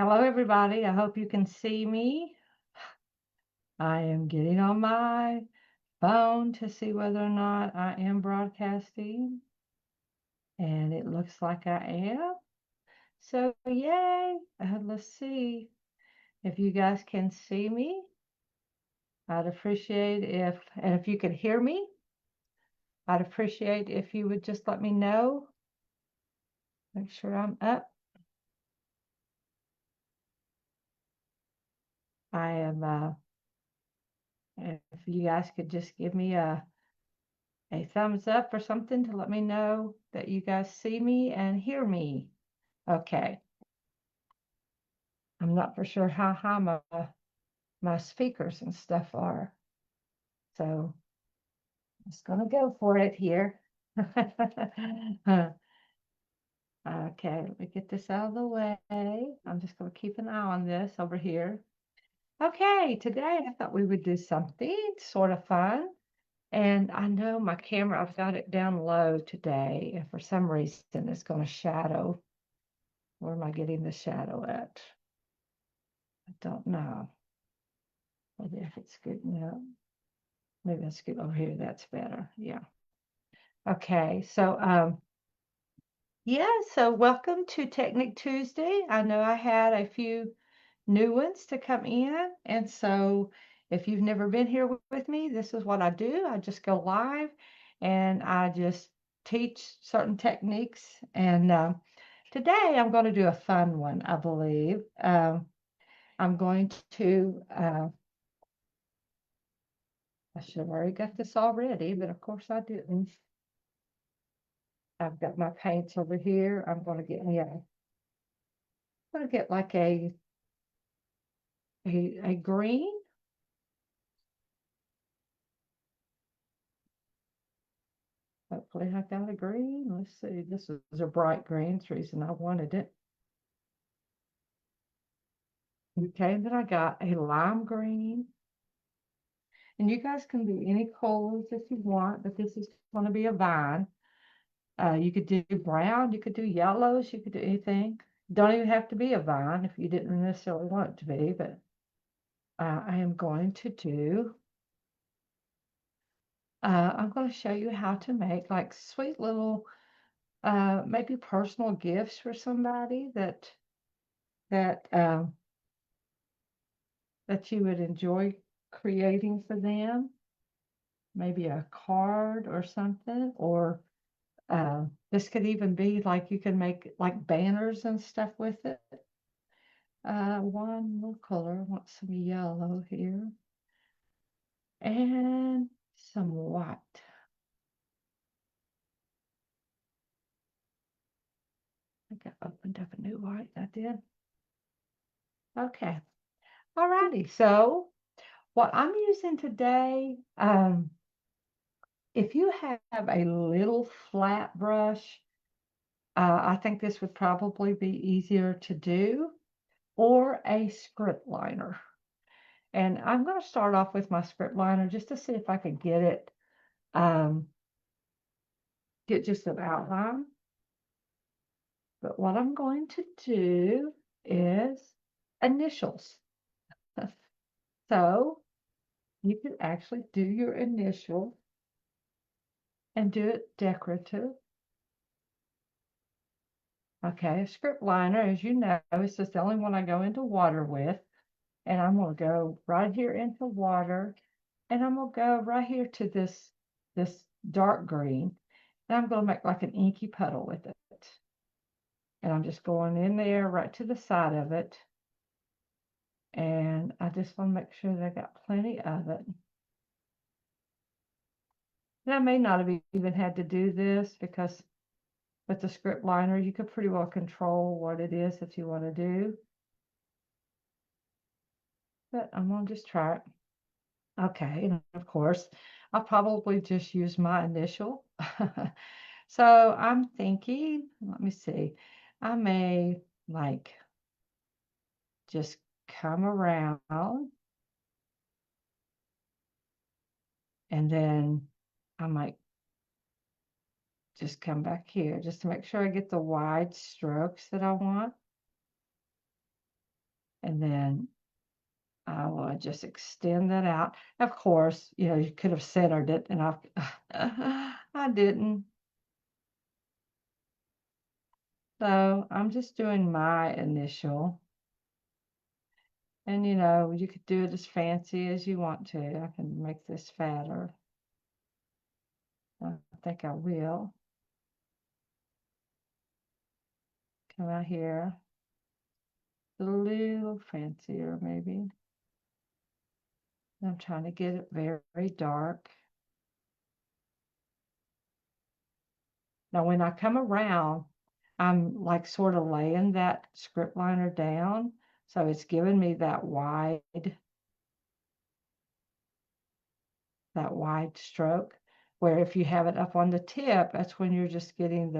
Hello, everybody. I hope you can see me. I am getting on my phone to see whether or not I am broadcasting, and it looks like I am. So, yay! Let's see if you guys can see me. I'd appreciate and if you can hear me, I'd appreciate if you would just let me know. Make sure I'm up. I am, if you guys could just give me a thumbs up or something to let me know that you guys see me and hear me. Okay. I'm not for sure how high my speakers and stuff are. So I'm just going to go for it here. Okay, let me get this out of the way. I'm just going to keep an eye on this over here. Okay, today I thought we would do something sort of fun. And I know my camera, I've got it down low today, and for some reason it's going to shadow. Where am I getting the shadow at? I don't know. Maybe if it's good now. Maybe let's get over here. That's better. Yeah. Okay. So welcome to Technic Tuesday. I know I had a few new ones to come in. And so if you've never been here with me, this is what I do. I just go live and I just teach certain techniques. And today I'm going to do a fun one, I believe. I'm going to I should have already got this all ready, but of course I didn't. I've got my paints over here. I'm going to get like a green. Hopefully I got a green. Let's see. This is a bright green. That's the reason I wanted it. Okay, then I got a lime green. And you guys can do any colors if you want, but this is going to be a vine. You could do brown, you could do yellows, you could do anything. Don't even have to be a vine if you didn't necessarily want it to be, but I am going to do, I'm going to show you how to make like sweet little, maybe personal gifts for somebody that, um, that you would enjoy creating for them. Maybe a card or something, or this could even be like you can make like banners and stuff with it. One more color, I want some yellow here and some white. I think I opened up a new white. I did. Okay. Alrighty. So what I'm using today, if you have a little flat brush, I think this would probably be easier to do, or a script liner. And I'm going to start off with my script liner just to see if I could get it, get just an outline. But what I'm going to do is initials. So you could actually do your initial and do it decorative. Okay, a script liner, as you know, is just the only one I go into water with. And I'm going to go right here into water. And I'm going to go right here to this dark green. And I'm going to make like an inky puddle with it. And I'm just going in there right to the side of it. And I just want to make sure that I got plenty of it. And I may not have even had to do this because with the script liner, you could pretty well control what it is that you want to do. But I'm going to just try it. Okay, and of course, I'll probably just use my initial. So I'm thinking, let me see, I may like just come around and then I might just come back here just to make sure I get the wide strokes that I want. And then I will just extend that out. Of course, you could have centered it, and I didn't. So I'm just doing my initial. And you could do it as fancy as you want to. I can make this fatter. I think I will. Come out here. A little fancier, maybe. I'm trying to get it very, very dark. Now, when I come around, I'm like sort of laying that script liner down. So it's giving me that wide stroke, where if you have it up on the tip, that's when you're just getting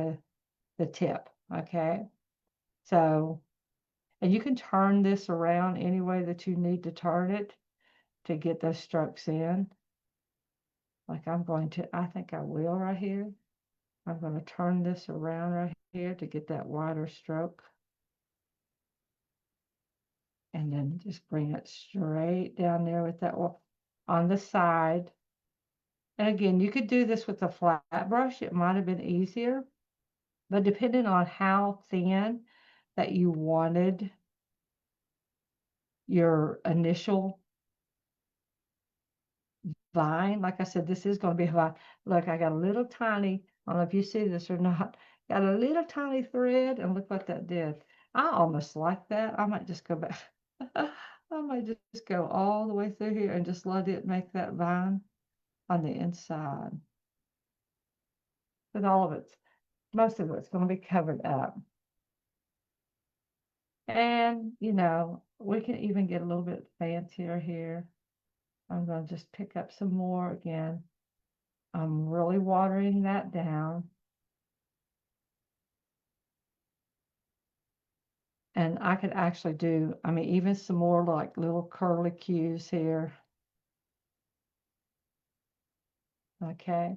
the tip, okay? So, and you can turn this around any way that you need to turn it to get those strokes in. Like I think I will right here. I'm going to turn this around right here to get that wider stroke. And then just bring it straight down there with that on the side. And again, you could do this with a flat brush. It might have been easier, but depending on how thin that you wanted your initial vine, like I said, this is going to be a vine. Look, I got a little tiny, I don't know if you see this or not, got a little tiny thread, and look what that did. I almost like that. I might just go back. I might just go all the way through here and just let it make that vine on the inside. But most of it's going to be covered up. And, we can even get a little bit fancier here. I'm going to just pick up some more again. I'm really watering that down. And I could actually do, even some more like little curly cues here. Okay.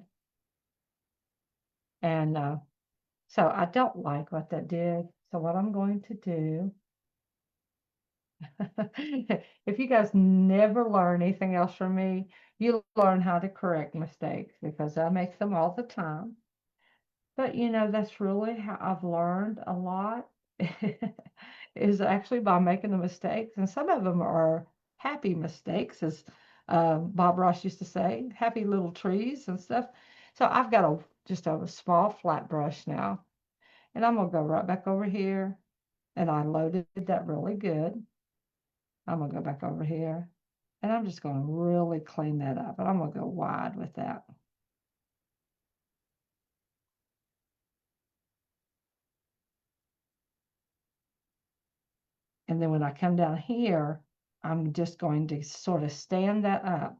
And so I don't like what that did. So what I'm going to do, if you guys never learn anything else from me, you learn how to correct mistakes, because I make them all the time. But that's really how I've learned a lot, is actually by making the mistakes. And some of them are happy mistakes, as Bob Ross used to say, happy little trees and stuff. So I've got just a small flat brush now, and I'm gonna go right back over here, and I loaded that really good. I'm gonna go back over here, and I'm just gonna really clean that up, and I'm gonna go wide with that. And then when I come down here, I'm just going to sort of stand that up.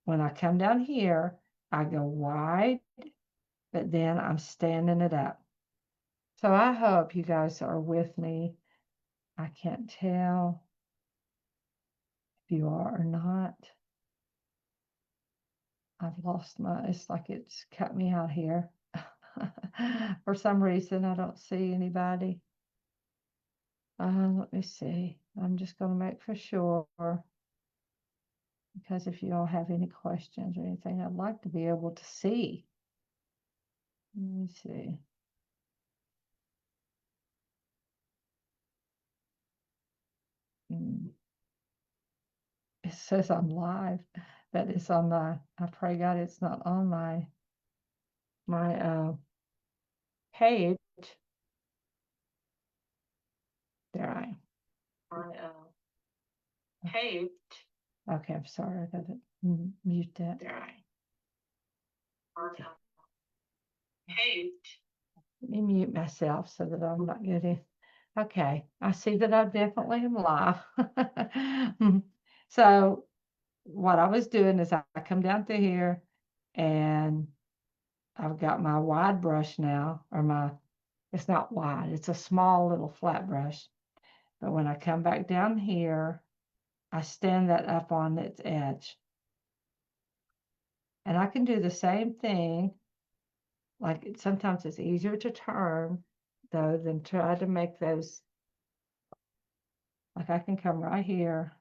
When I come down here, I go wide, but then I'm standing it up. So I hope you guys are with me. I can't tell if you are or not. I've lost it's like it's cut me out here. For some reason, I don't see anybody. Let me see. I'm just going to make for sure, because if you all have any questions or anything, I'd like to be able to see. Let me see. It says I'm live, but it's on I pray God it's not on my page. There I am. My page. Okay, I'm sorry. I gotta mute that. There I am. Page. Let me mute myself so that I'm not getting. Okay, I see that I definitely am live. So what I was doing is I come down through here, and I've got my wide brush now, or it's not wide, it's a small little flat brush. But when I come back down here, I stand that up on its edge. And I can do the same thing. Like sometimes it's easier to turn, though, than try to make those Like I can come right here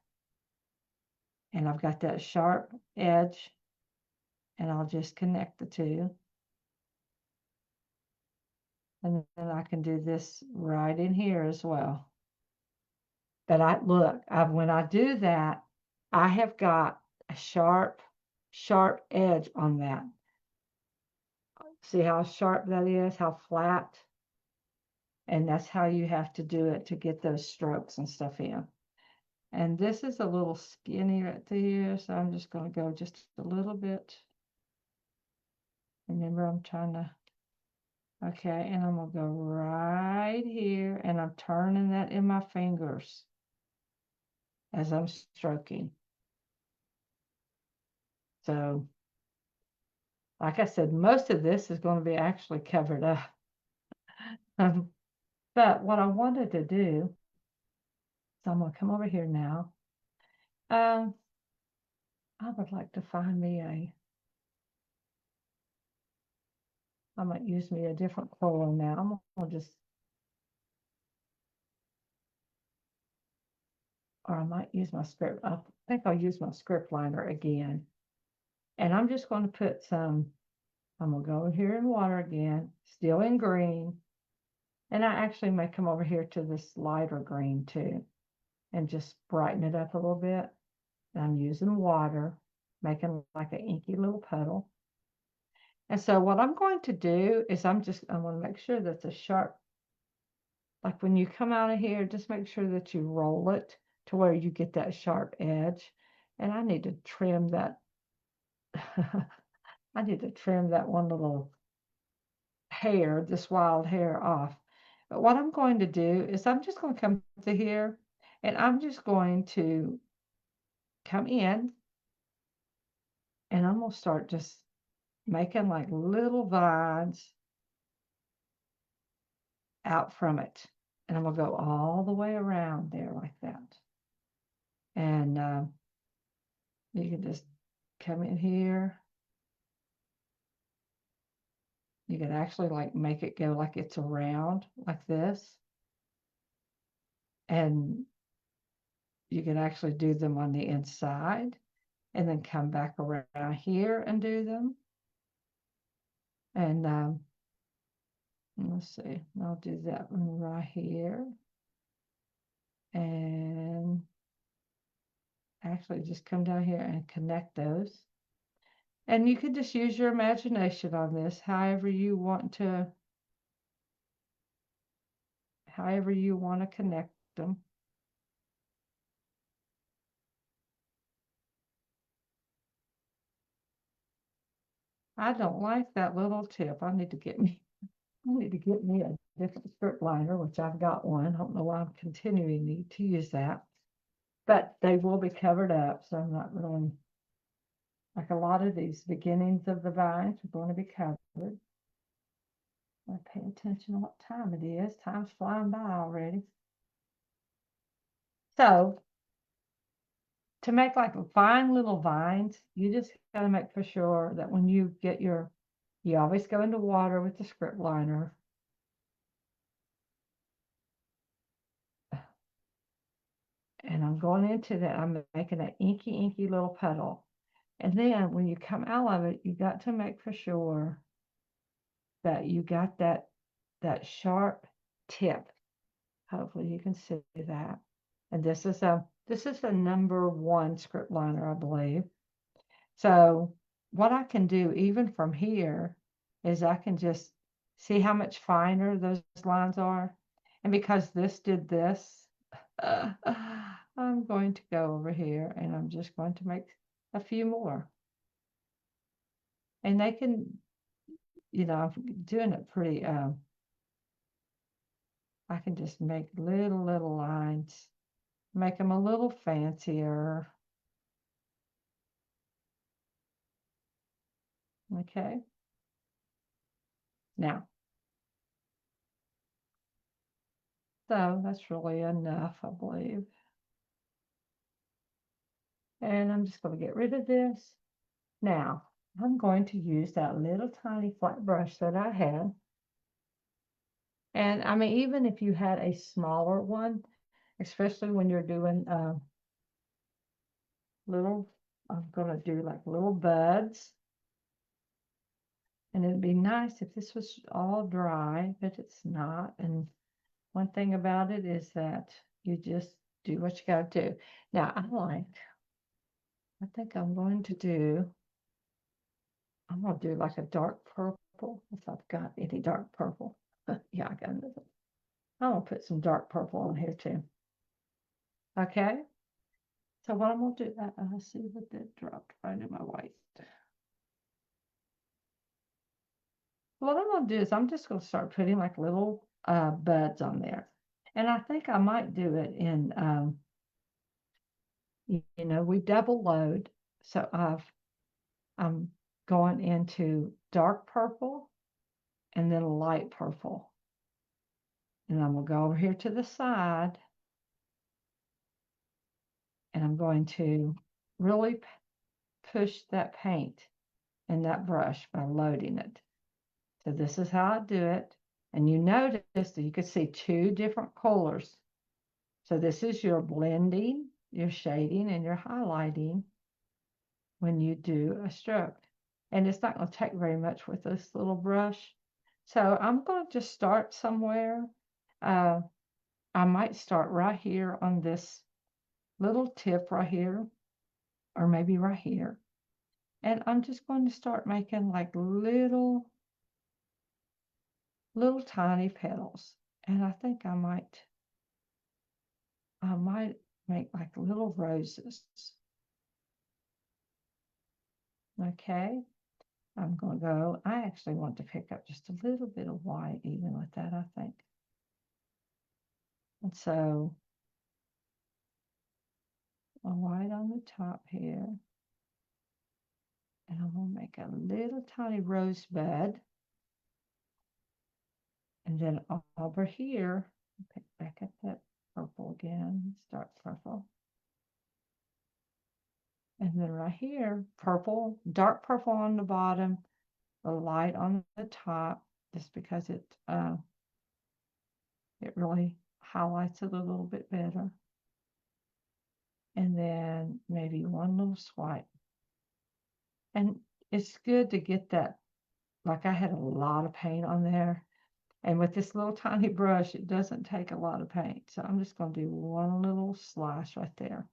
and I've got that sharp edge and I'll just connect the two. And then I can do this right in here as well. But when I do that, I have got a sharp, sharp edge on that. See how sharp that is, how flat? And that's how you have to do it to get those strokes and stuff in. And this is a little skinny right here, so I'm just going to go just a little bit. Remember, I'm trying to, okay, and I'm going to go right here, and I'm turning that in my fingers as I'm stroking. So, like I said, most of this is going to be actually covered up. But what I wanted to do, so I'm going to come over here now. I would like to find me I might use me a different color now. I'm going to just, or I might use my script. I think I'll use my script liner again. And I'm just going to put some, I'm going to go over here in water again, still in green. And I actually may come over here to this lighter green too, and just brighten it up a little bit. And I'm using water, making like an inky little puddle. And so what I'm going to do is I want to make sure that the sharp, like when you come out of here, just make sure that you roll it to where you get that sharp edge. And I need to trim that. I need to trim that one little hair, this wild hair off. But what I'm going to do is I'm just going to come to here and I'm just going to come in and I'm going to start just making like little vines out from it. And I'm going to go all the way around there like that. And you can just come in here. You can actually like make it go like it's around like this. And you can actually do them on the inside and then come back around here and do them. And let's see, I'll do that one right here. And actually just come down here and connect those. And you could just use your imagination on this, however you want to connect them. I don't like that little tip. I need to get me a different script liner, which I've got one. I don't know why I'm continuing to use that. But they will be covered up, so I'm not really, like a lot of these beginnings of the vines are going to be covered. I pay attention to what time it is. Time's flying by already. So to make like fine little vines, you just got to make for sure that when you get you always go into water with the script liner. And I'm going into that, I'm making an inky little puddle. And then when you come out of it, you got to make for sure that you got that sharp tip. Hopefully you can see that. And this is a number 1 script liner, I believe. So what I can do even from here is I can just see how much finer those lines are. And because this did this, I'm going to go over here and I'm just going to make a few more. And they can, I'm doing it pretty, I can just make little lines, make them a little fancier. Okay. Now, so that's really enough, I believe. And I'm just going to get rid of this. Now, I'm going to use that little tiny flat brush that I had. And I mean, even if you had a smaller one, especially when you're doing little, I'm gonna do like little buds. And it'd be nice if this was all dry, but it's not. And one thing about it is that you just do what you gotta do. Now I think I'm going to do, I'm gonna do like a dark purple, if I've got any dark purple. Yeah, I got another. I'm gonna put some dark purple on here too. Okay, so what I'm gonna do, let's see what that dropped right in my white. What I'm gonna do is I'm just gonna start putting like little buds on there. And I think I might do it in, we double load. So I'm going into dark purple and then light purple. And I'm gonna go over here to the side and I'm going to really push that paint in that brush by loading it. So this is how I do it. And you notice that you can see two different colors. So this is your blending, your shading, and your highlighting when you do a stroke. And it's not going to take very much with this little brush. So I'm going to just start somewhere. I might start right here on this little tip right here, or maybe right here. And I'm just going to start making like little tiny petals. And I think I might make like little roses. Okay. I'm going to go, I actually want to pick up just a little bit of white even with that, I think. And so a white on the top here. And I'm going to make a little tiny rosebud. And then over here, pick back up that purple again, start purple. And then right here, purple, dark purple on the bottom, the light on the top, just because it really highlights it a little bit better. And then maybe one little swipe. And it's good to get that, like I had a lot of paint on there. And with this little tiny brush, it doesn't take a lot of paint. So I'm just going to do one little slash right there.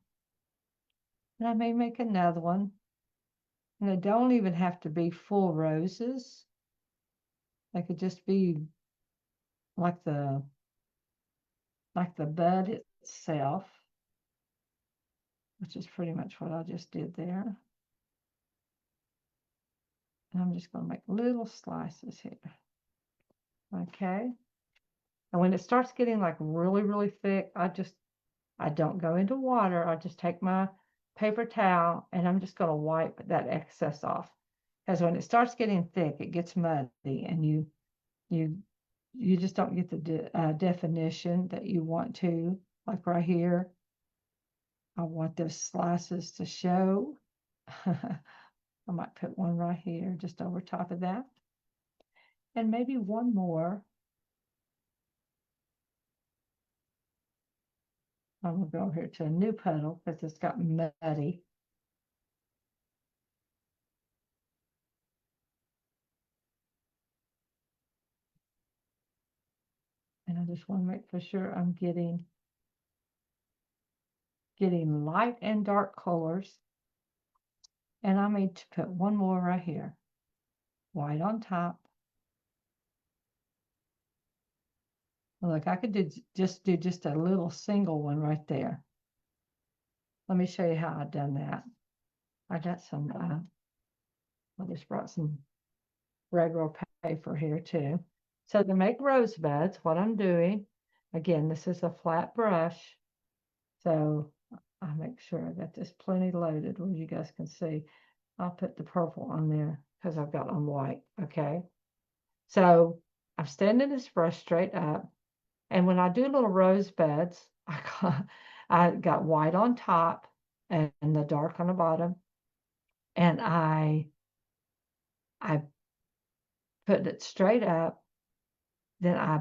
And I may make another one. And they don't even have to be full roses. They could just be like the bud itself, which is pretty much what I just did there. And I'm just going to make little slices here. Okay. And when it starts getting like really, really thick, I don't go into water. I just take my paper towel and I'm just going to wipe that excess off. Because when it starts getting thick, it gets muddy and you just don't get the definition that you want to. Like right here, I want those slices to show. I might put one right here just over top of that. And maybe one more. I'm going to go over here to a new puddle because it's got muddy. And I just want to make for sure I'm getting light and dark colors. And I need to put one more right here. White on top. Look, I could do just a little single one right there. Let me show you how I've done that. I got some, I just brought some regular paper here too. So to make rosebuds, what I'm doing, again, this is a flat brush. So I make sure I got this plenty loaded where you guys can see. I'll put the purple on there because I've got on white, okay? So I'm standing this brush straight up. And when I do little rosebuds, I got white on top and the dark on the bottom. And I put it straight up. Then I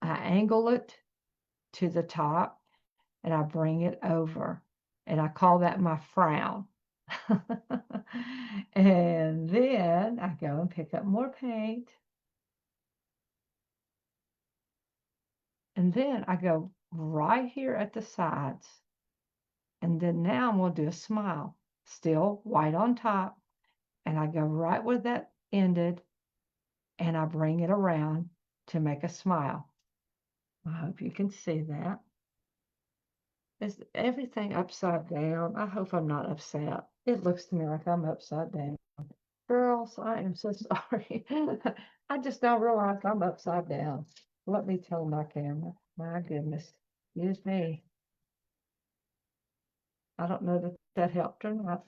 angle it to the top. and I bring it over, and I call that my frown. And then I go and pick up more paint, and then I go right here at the sides, and then now I'm going to do a smile, still white on top, and I go right where that ended, and I bring it around to make a smile. I hope you can see that. Is everything upside down? I hope I'm not upset. It looks to me like I'm upside down. Girls, I am so sorry. I just now realized I'm upside down. Let me tell my camera. My goodness. Excuse me. I don't know that that helped or not.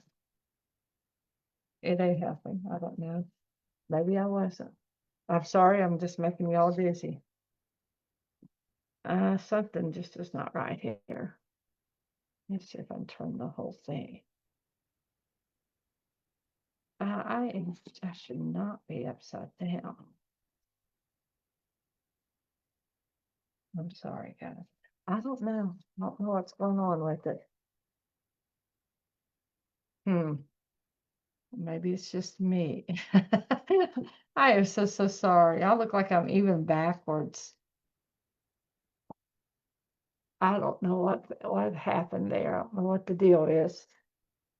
It ain't helping. I don't know. Maybe I wasn't. I'm sorry. I'm just making y'all dizzy. Something just is not right here. Let's see if I can turn the whole thing. I should not be upside down. I'm sorry, guys. I don't know. I don't know what's going on with it. Maybe it's just me. I am so sorry. I look like I'm even backwards. I don't know what happened there. I don't know what the deal is.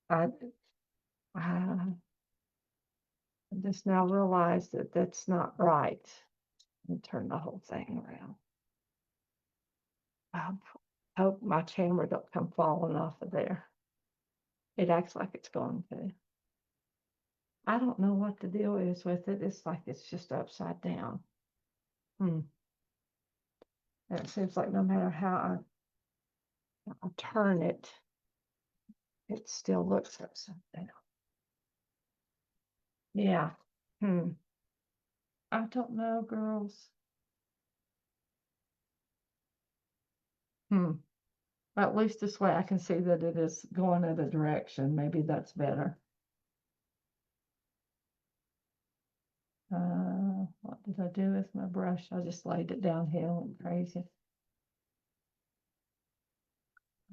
I I just now realized that that's not right. Let me turn the whole thing around. I hope my camera don't come falling off of there. It acts like it's going to. I don't know what the deal is with it. It's like it's just upside down. And it seems like no matter how I turn it, it still looks upside down. Yeah. I don't know, girls. At least this way I can see that it is going in a direction. Maybe that's better. What did I do with my brush? I just laid it downhill and crazy.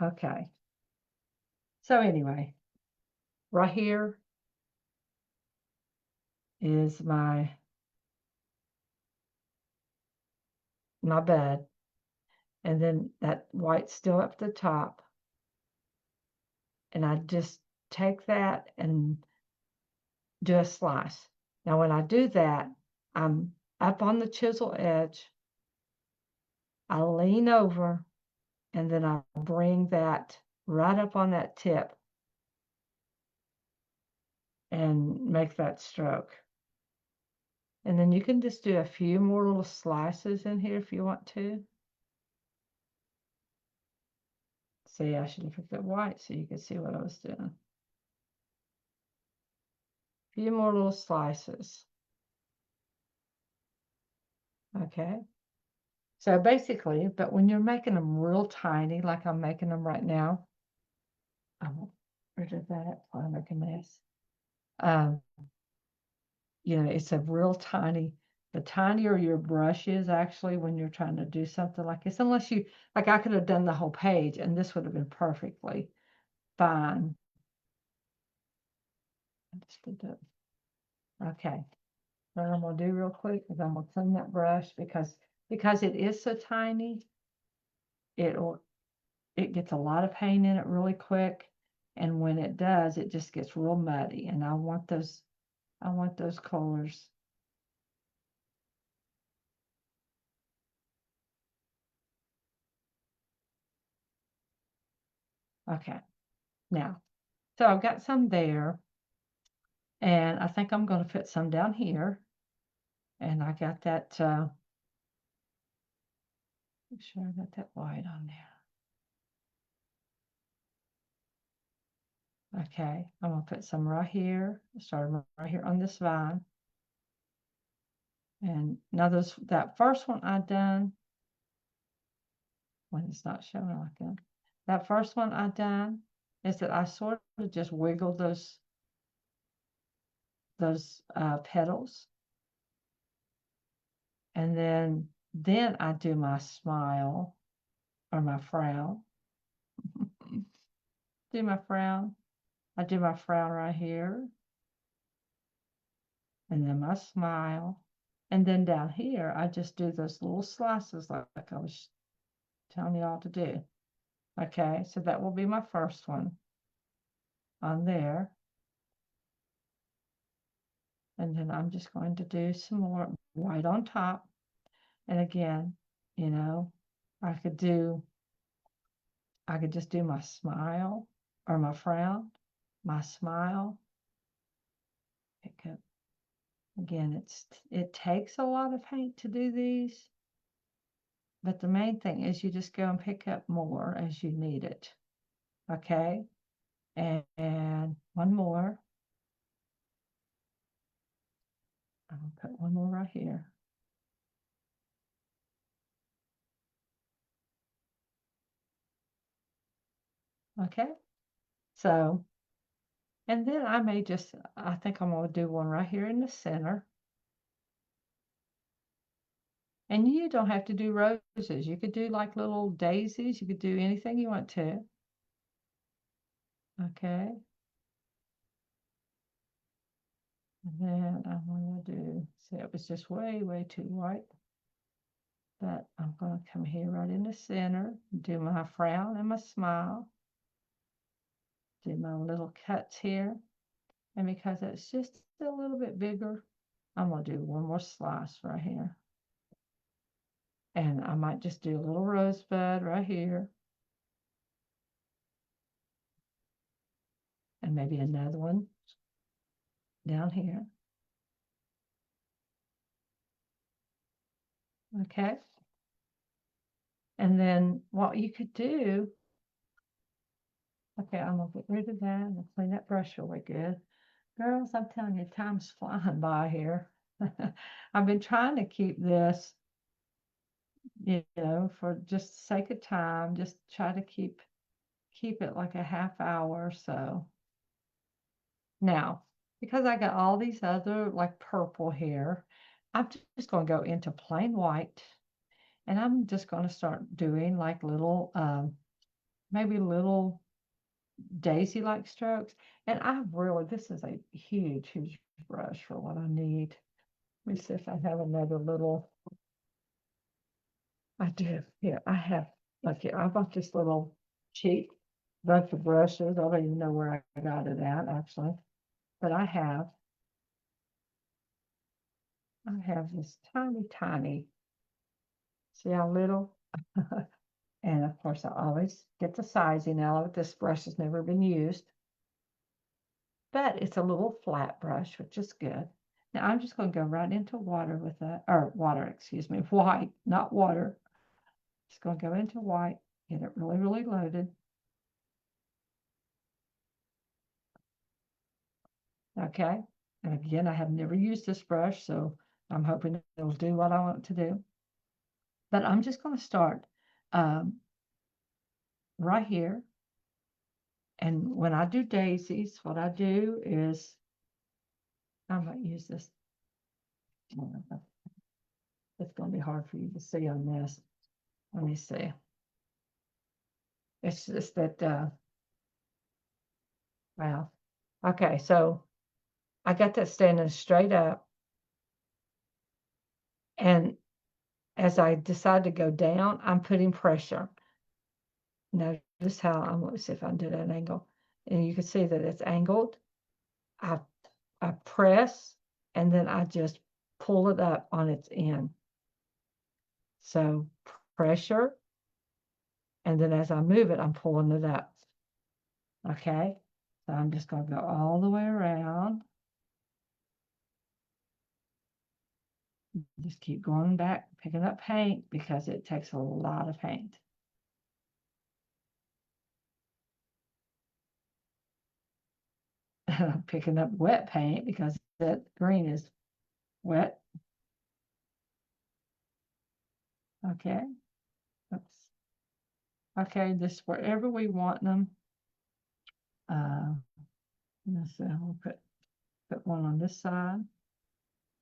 Okay. So anyway, right here is my bed. And then that white's still up the top. And I just take that and do a slice. Now, when I do that, I'm up on the chisel edge. I lean over, and then I bring that right up on that tip and make that stroke. And then you can just do a few more little slices in here if you want to. See, I should have picked up white so you could see what I was doing. A few more little slices. Okay. So basically, but when you're making them real tiny, like I'm making them right now, I won't rid of that before I make a mess. It's a real tiny, the tinier your brush is actually when you're trying to do something like this, unless you, like I could have done the whole page and this would have been perfectly fine. I just did that. Okay. What I'm gonna do real quick is I'm gonna clean that brush because it is so tiny, it gets a lot of paint in it really quick. And when it does, it just gets real muddy. And I want those colors. Okay. Now, so I've got some there. And I think I'm going to put some down here. And I got that, make sure I got that white on there. Okay, I'm going to put some right here, starting right here on this vine. And now that first one I done, when it's not showing like that, that first one I done is that I sort of just wiggle those petals. And then I do my smile or my frown. Do my frown. I do my frown right here, and then my smile. And then down here, I just do those little slices like I was telling you all to do. Okay, so that will be my first one on there. And then I'm just going to do some more white on top. And again, you know, I could just do my smile or my frown, my smile. Pick up. Again, it takes a lot of paint to do these, but the main thing is you just go and pick up more as you need it. Okay, and one more. I'm gonna put one more right here. Okay, so, and then I think I'm gonna do one right here in the center. And you don't have to do roses. You could do like little daisies. You could do anything you want to. Okay. And then I'm going to see, it was just way, way too white. But I'm going to come here right in the center, do my frown and my smile. Do my little cuts here. And because it's just a little bit bigger, I'm going to do one more slice right here. And I might just do a little rosebud right here. And maybe another one down here. Okay. And then what you could do, okay, I'm gonna get rid of that and clean that brush really good. Girls, I'm telling you, time's flying by here. I've been trying to keep this, for just sake of time, just try to keep it like a half hour or so. Now, because I got all these other like purple here, I'm just gonna go into plain white, and I'm just gonna start doing like little, maybe little daisy-like strokes. And this is a huge, huge brush for what I need. Let me see if I have another little, I do, here, I have, like, I bought this little cheap bunch of brushes. I don't even know where I got it at, actually. But I have this tiny, tiny, see how little? And of course, I always get the sizing out of it. This brush has never been used, but it's a little flat brush, which is good. Now I'm just going to go right into water with that, or water, excuse me, white, not water. Just going to go into white, get it really, really loaded. Okay. And again, I have never used this brush, so I'm hoping it'll do what I want it to do. But I'm just going to start right here. And when I do daisies, what I do is, I might use this. It's going to be hard for you to see on this. Let me see. It's just that, wow. Okay, so I got that standing straight up. And as I decide to go down, I'm putting pressure. Notice how I'm going to see if I can do that angle. And you can see that it's angled. I press, and then I just pull it up on its end. So pressure, and then as I move it, I'm pulling it up. Okay, so I'm just going to go all the way around. Just keep going back, picking up paint because it takes a lot of paint. I'm picking up wet paint because that green is wet. Okay. Oops. Okay, this wherever we want them. Let's see, we'll put one on this side.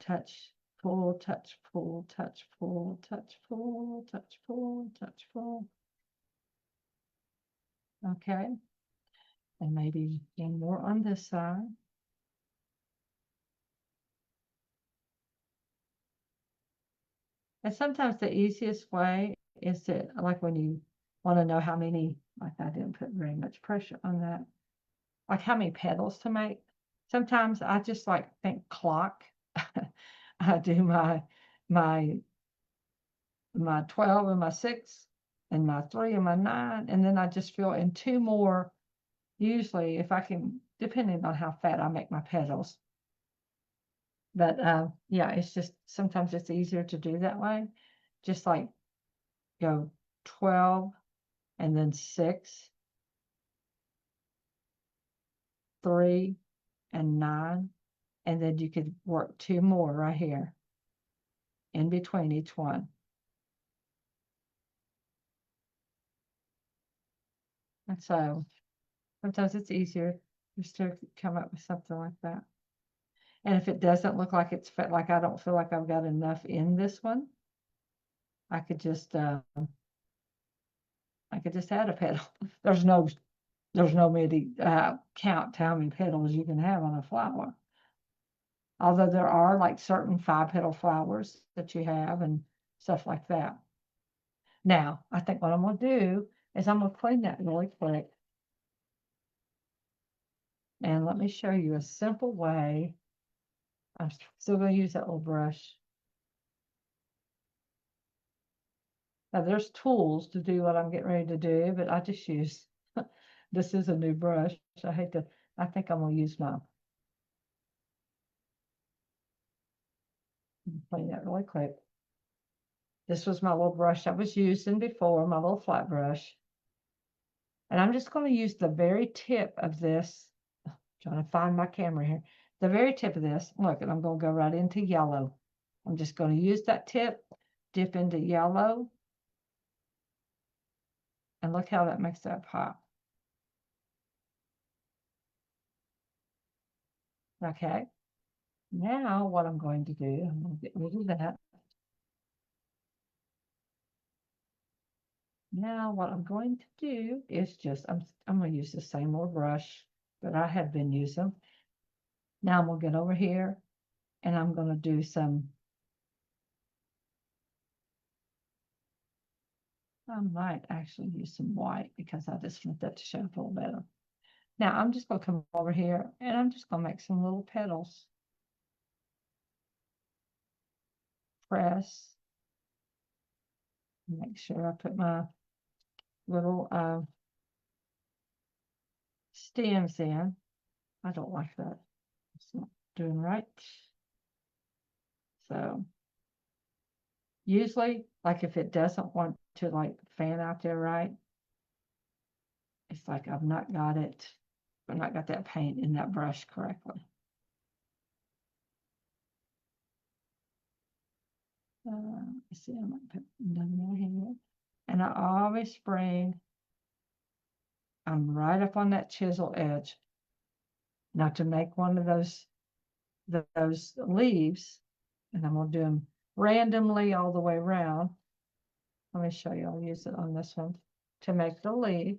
Touch, pull, touch, pull, touch, pull, touch, pull, touch, pull, touch, pull. Okay. And maybe one more on this side. And sometimes the easiest way is to, like when you want to know how many, like I didn't put very much pressure on that, like how many petals to make. Sometimes I just like think clock. I do my my 12 and my 6 and my 3 and my 9, and then I just fill in two more, usually if I can, depending on how fat I make my petals. But yeah, it's just sometimes it's easier to do that way. Just like go 12 and then 6, 3, and 9. And then you could work two more right here in between each one. And so sometimes it's easier just to come up with something like that. And if it doesn't look like it's fit, like I don't feel like I've got enough in this one, I could just add a petal. There's no many count to how many petals you can have on a flower. Although there are like certain 5-petal flowers that you have and stuff like that. Now, I think what I'm gonna do is I'm gonna clean that really quick. And let me show you a simple way. I'm still gonna use that little brush. Now there's tools to do what I'm getting ready to do, but I just use, this is a new brush. I think I'm gonna use my, clean that really quick. This was my little brush I was using before, my little flat brush. And I'm just gonna use the very tip of this, trying to find my camera here. The very tip of this, look, and I'm gonna go right into yellow. I'm just gonna use that tip, dip into yellow, and look how that makes that pop. Okay, now what I'm going to do, I'm going to get rid of that. Now what I'm going to do is just, I'm going to use the same old brush that I have been using. Now I'm going to get over here and I'm going to do some, I might actually use some white because I just want that to show up a little better. Now I'm just going to come over here and I'm just going to make some little petals. Press. Make sure I put my little stems in. I don't like that. It's not doing right. So usually, like if it doesn't want to like fan out there right, it's like I've not got that paint in that brush correctly. Let's see, I might put another more here. And I always bring, I'm right up on that chisel edge. Now to make one of those leaves, and I'm gonna do them randomly all the way around. Let me show you, I'll use it on this one. To make the leaf,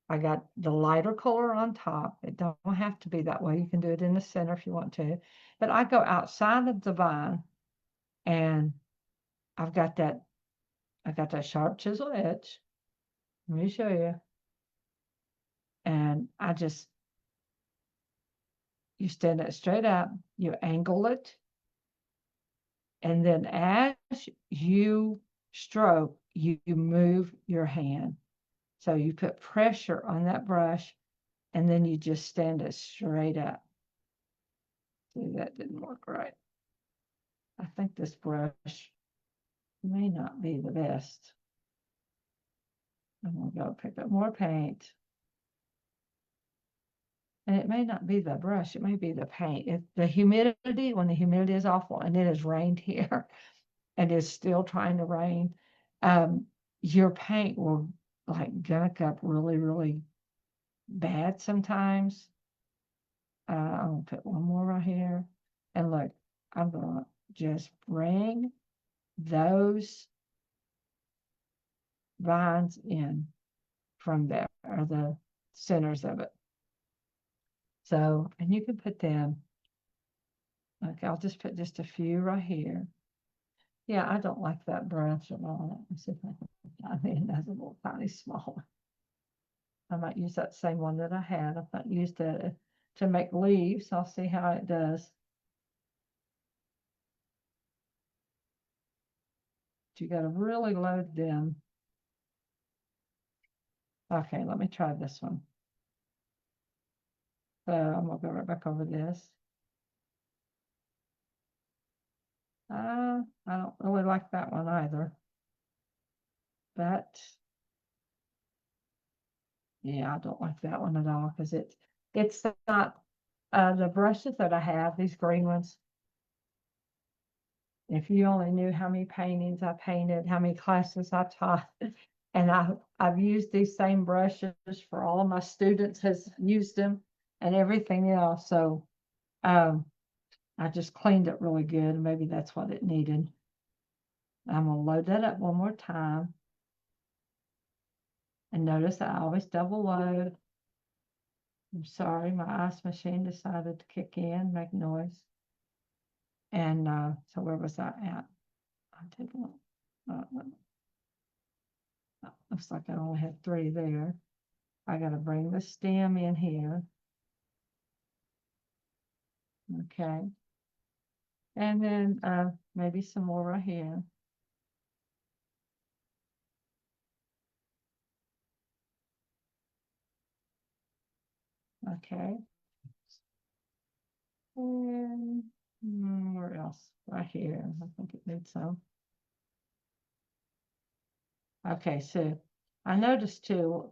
I got the lighter color on top. It don't have to be that way. You can do it in the center if you want to. But I go outside of the vine and I've got that, sharp chisel edge. Let me show you. And you stand it straight up, you angle it, and then as you stroke, you move your hand. So you put pressure on that brush and then you just stand it straight up. See, that didn't work right. I think this brush may not be the best. I'm gonna go pick up more paint. And it may not be the brush, it may be the paint. The humidity, when the humidity is awful, and it has rained here, and it's still trying to rain, your paint will like gunk up really, really bad sometimes. I'm gonna put one more right here. And look, I'm gonna just bring those vines in from there. are the centers of it. So, and you can put them, okay, I'll just put just a few right here. Yeah, I don't like that brush at all. Let me see if I can find another little tiny small one. I might use that same one that I had. I've not used it to make leaves. I'll see how it does. You got to really load them. Okay, let me try this one. So I'm gonna go right back over this. I don't really like that one either. But yeah, I don't like that one at all because it's not the brushes that I have, these green ones. If you only knew how many paintings I painted, how many classes I taught, and I've used these same brushes for all of my students has used them and everything else. So I just cleaned it really good. Maybe that's what it needed. I'm gonna load that up one more time. And notice I always double load. I'm sorry, my ice machine decided to kick in, make noise. And so where was I at? I didn't. Looks like I only had 3 there. I got to bring the stem in here. Okay. And then maybe some more right here. Okay. And where else? Right here. I think it needs some. Okay, so I noticed too,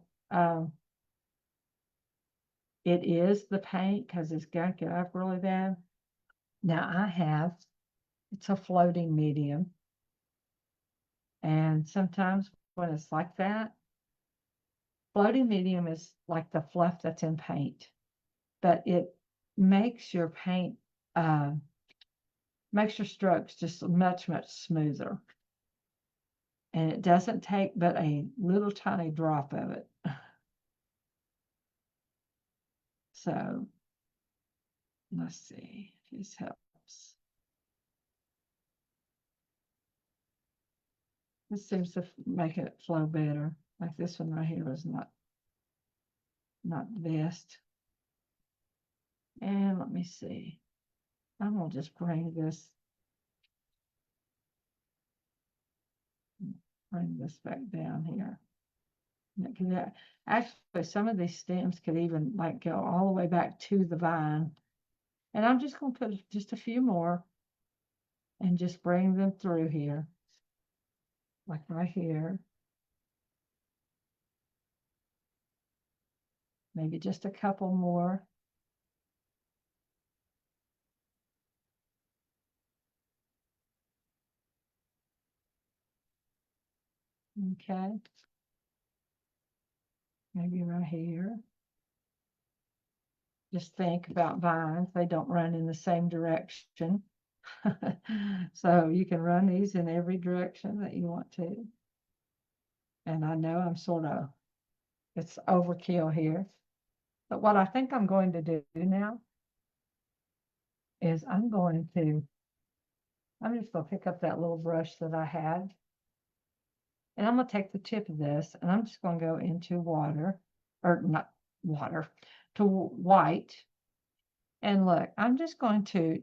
it is the paint because it's gunk it up really bad. Now it's a floating medium. And sometimes when it's like that, floating medium is like the fluff that's in paint, but it makes your paint, uh, makes your strokes just much, much smoother. And it doesn't take but a little tiny drop of it. So let's see if this helps. This seems to make it flow better. Like this one right here is not the best. And let me see. I'm gonna just bring this back down here. Actually, some of these stems could even like go all the way back to the vine. And I'm just gonna put just a few more and just bring them through here. Like right here. Maybe just a couple more. Okay. Maybe right here. Just think about vines. They don't run in the same direction. So you can run these in every direction that you want to. And I know it's overkill here. But what I think I'm going to do now is I'm just going to pick up that little brush that I had. And I'm going to take the tip of this and I'm just going to go into water, or not water, to white. And look, I'm just going to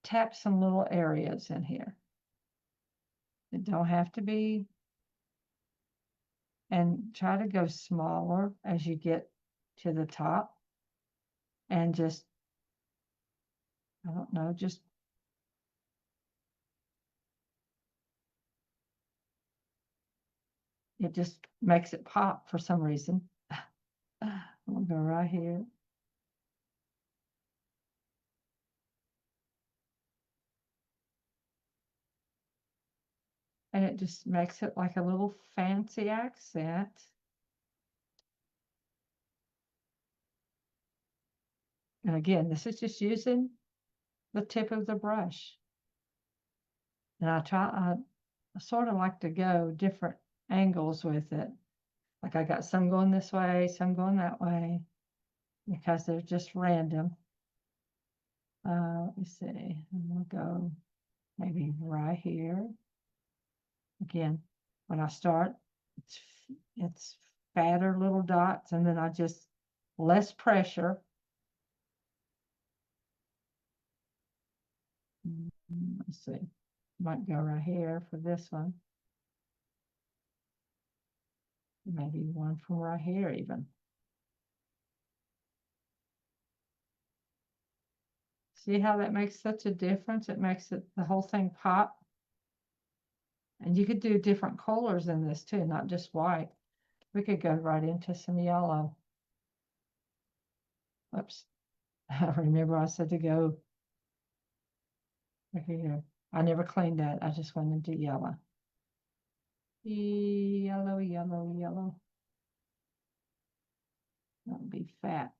tap some little areas in here. It don't have to be, and try to go smaller as you get to the top. And just, I don't know, just it just makes it pop for some reason. I'm gonna go right here. And it just makes it like a little fancy accent. And again, this is just using the tip of the brush. And I sort of like to go different angles with it. Like I got some going this way, some going that way, because they're just random. Let me see. I'm gonna go maybe right here. Again, when I start, it's fatter little dots, and then I just less pressure. Let's see. Might go right here for this one. Maybe one from right here even. See how that makes such a difference? It makes it the whole thing pop. And you could do different colors in this too, not just white. We could go right into some yellow. Oops. I remember I said to go right here. I never cleaned that. I just went into yellow. Yellow, yellow, yellow. That would be fat.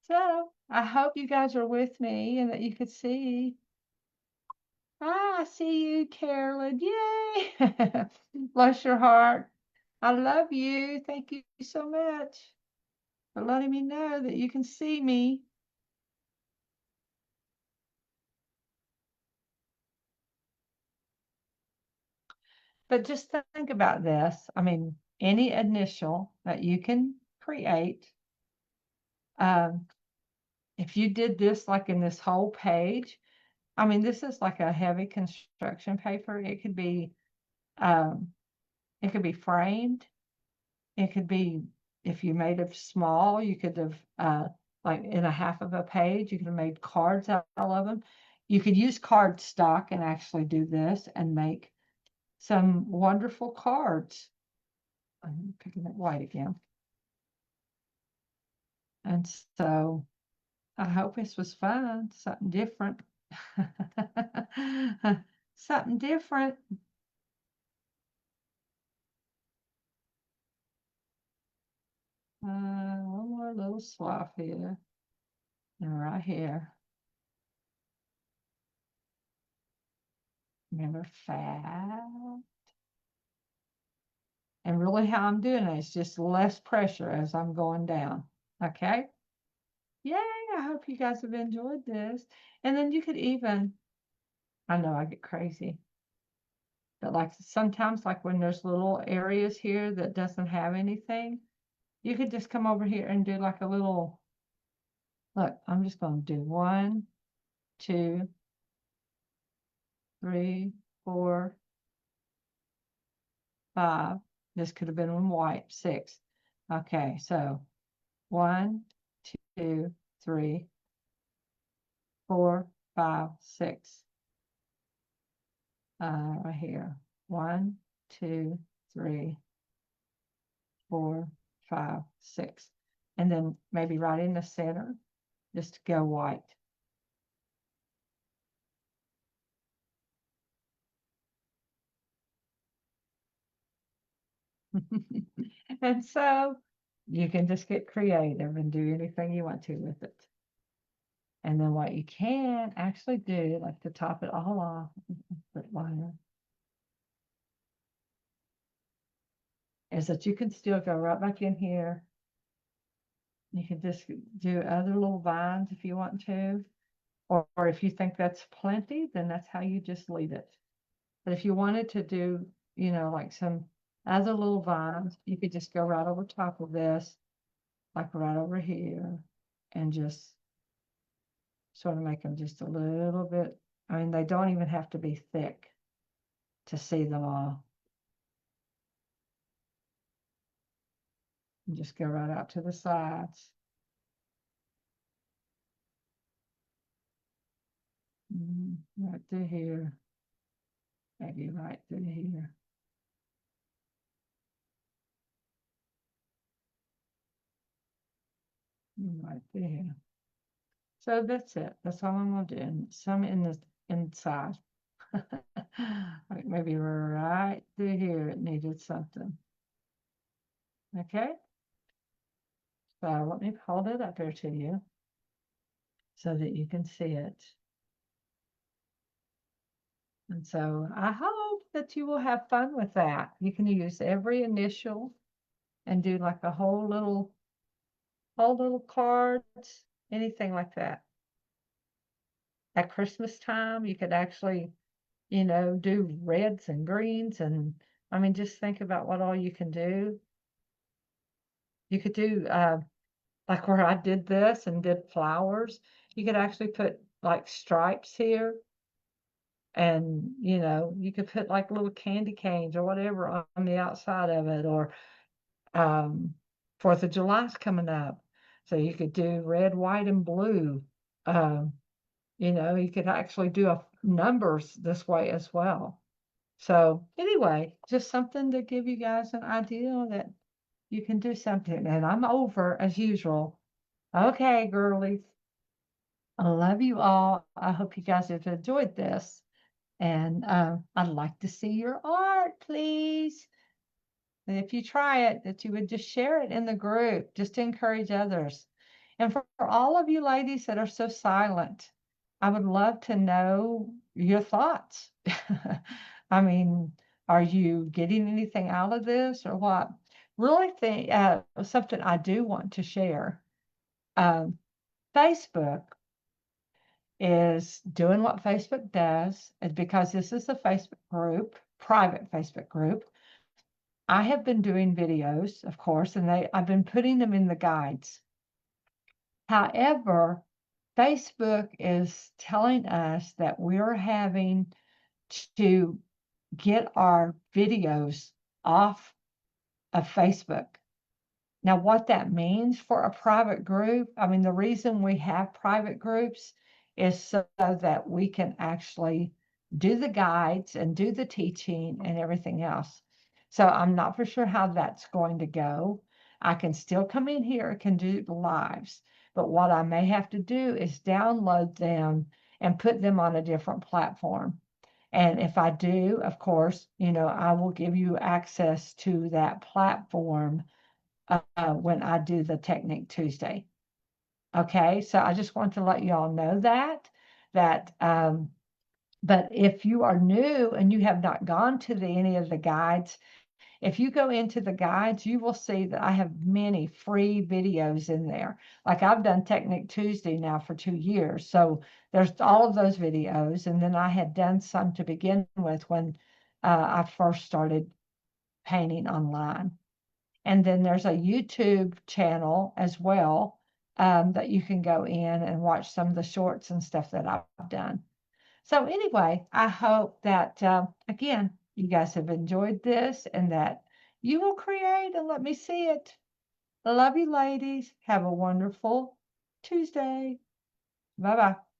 So I hope you guys are with me and that you could see. Ah, I see you, Carolyn. Yay! Bless your heart. I love you. Thank you so much for letting me know that you can see me. But just think about this. I mean, any initial that you can create, um, if you did this like in this whole page, I mean, this is like a heavy construction paper. Um, it could be framed. It could be, if you made it small, you could have, like in a half of a page, you could have made cards out of them. You could use cardstock and actually do this and make some wonderful cards. I'm picking it white again. And so I hope this was fun, something different. Something different. One more little swath here and right here. Remember, fat. And really how I'm doing it is just less pressure as I'm going down. Okay? Yay! I hope you guys have enjoyed this. And then you could even, I know I get crazy, but like sometimes like when there's little areas here that doesn't have anything, you could just come over here and do like a little, look, I'm just going to do 1, 2, 3, 4, 5. This could have been one white, 6. Okay, so 1, 2, 3, 4, 5, 6. Right here. 1, 2, 3, 4, 5, 6. And then maybe right in the center, just go white. And so you can just get creative and do anything you want to with it. And then what you can actually do, like to top it all off, is that you can still go right back in here. You can just do other little vines if you want to, or if you think that's plenty, then that's how you just leave it. But if you wanted to do, like some other little vines, you could just go right over top of this, like right over here, and just sort of make them just a little bit. I mean, they don't even have to be thick to see them all. And just go right out to the sides. Right through here. Maybe right through here. Right there. So that's it. That's all I'm gonna do. And some in the inside. Like maybe right through here it needed something. Okay. So let me hold it up here to you. so that you can see it. And so I hope that you will have fun with that. You can use every initial and do like a whole little cards, anything like that. At Christmas time, you could actually, do reds and greens. And I mean, just think about what all you can do. You could do, like where I did this and did flowers, you could actually put like stripes here. And, you could put like little candy canes or whatever on the outside of it, or, um, 4th of July's coming up. So you could do red, white, and blue. Um, you could actually do numbers this way as well. So anyway, just something to give you guys an idea that you can do something. And I'm over as usual. Okay, girlies. I love you all. I hope you guys have enjoyed this. And I'd like to see your art, please. And if you try it, that you would just share it in the group, just to encourage others. And for all of you ladies that are so silent, I would love to know your thoughts. I mean, are you getting anything out of this or what? Really think something I do want to share. Um, Facebook is doing what Facebook does, and because this is a Facebook group, private Facebook group. I have been doing videos, of course, and I've been putting them in the guides. However, Facebook is telling us that we're having to get our videos off of Facebook. Now, what that means for a private group, I mean, the reason we have private groups is so that we can actually do the guides and do the teaching and everything else. So I'm not for sure how that's going to go. I can still come in here, can do the lives, but what I may have to do is download them and put them on a different platform. And if I do, of course, I will give you access to that platform when I do the Technique Tuesday. Okay, so I just want to let you all know that, but if you are new and you have not gone to any of the guides, if you go into the guides, you will see that I have many free videos in there. Like I've done Technique Tuesday now for 2 years. So there's all of those videos. And then I had done some to begin with when I first started painting online. And then there's a YouTube channel as well, that you can go in and watch some of the shorts and stuff that I've done. So anyway, I hope that, again, you guys have enjoyed this and that you will create and let me see it. I love you, ladies. Have a wonderful Tuesday. Bye-bye.